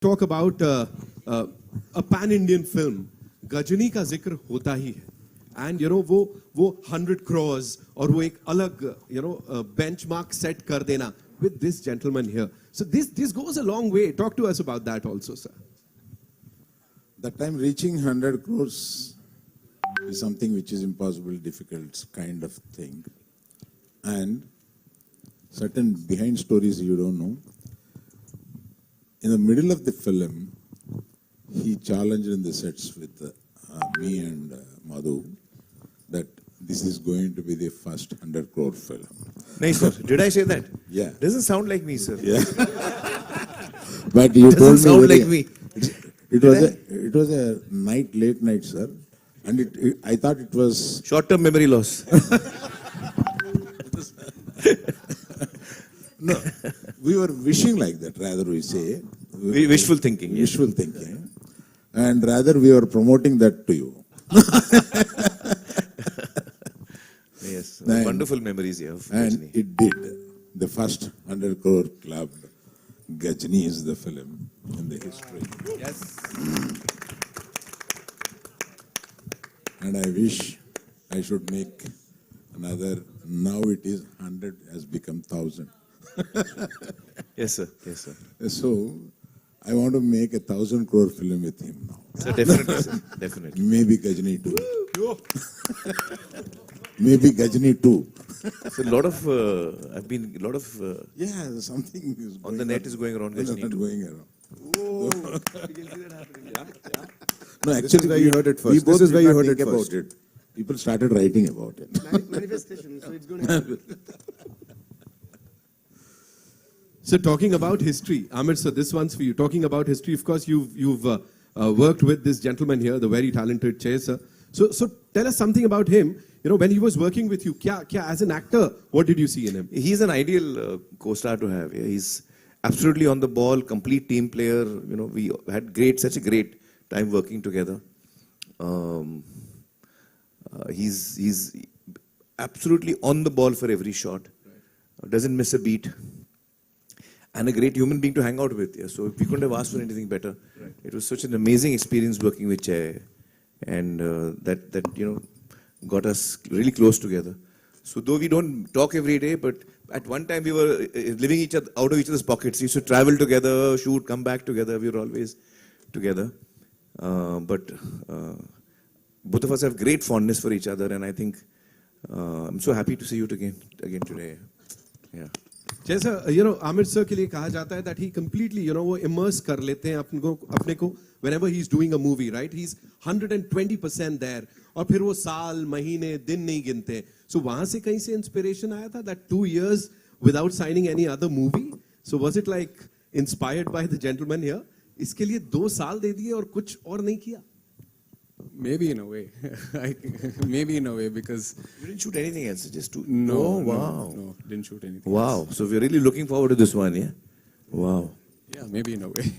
talk about a pan-Indian film, Ghazni का जिक्र होता ही है. And वो 100 crores और वो एक अलग benchmark set कर देना with this gentleman here. So this goes a long way. Talk to us about that also, sir. That time reaching 100 crores is something which is impossible, difficult kind of thing. And certain behind stories you don't know. In the middle of the film, he challenged in the sets with me and Madhu that this is going to be the first 100 crore film. No, sir. Did I say that? Yeah. Doesn't sound like me, sir. Yeah. But you Doesn't told me sound very- like me. It was a late night, sir. And I thought it was Short-term memory loss. no. We were wishing like that. Rather, we say Wishful thinking. Yes. wishful thinking, and rather we were promoting that to you. Yes. And- Wonderful memories here of And Gajini. it did. The first 100 crore club, Gajni is the film in the history. Yes. And I wish I should make another. Now it is 100 has become 1,000. Yes, sir. Yes, sir. So I want to make 1,000 crore film with him now. So definitely, sir. Definitely. Maybe Gajni too. Maybe Gajni too. So a lot of, Yeah, something is on going the net is going around Gajni too. going around. No, This actually, is where you heard it first. we both This is where did you not heard think it about first. it. People started writing about it. Manifestation, so it's going to happen. So talking about history, Amir sir, this one's for you. Talking about history, of course, you've worked with this gentleman here, the very talented Che sir. So tell us something about him. When he was working with you, as an actor, what did you see in him? He's an ideal co-star to have. Yeah. He's absolutely on the ball, complete team player. We had such a great time working together. He's absolutely on the ball for every shot. Doesn't miss a beat. And a great human being to hang out with. Yeah. So we couldn't have asked for anything better. Right. It was such an amazing experience working with Che, and that got us really close together. So though we don't talk every day, but at one time we were living out of each other's pockets. We used to travel together, shoot, come back together. We were always together. But both of us have great fondness for each other, and I think I'm so happy to see you again today. Yeah. जैसा Aamir sir के लिए कहा जाता है that he completely वो immerse कर लेते हैं अपने को whenever he's doing a movie, right? He's 120% there और फिर वो साल महीने दिन नहीं गिनते. So वहां से कहीं से inspiration आया था that 2 years without signing any other movie. So was it like inspired by the gentleman here? इसके लिए 2 साल दे दिए और कुछ और नहीं किया? Maybe in a way. Maybe in a way, because You didn't shoot anything else, just two. no, Oh, no, wow. no, didn't shoot anything. Wow. So we're really looking forward to this one, yeah? Wow. Yeah, maybe in a way.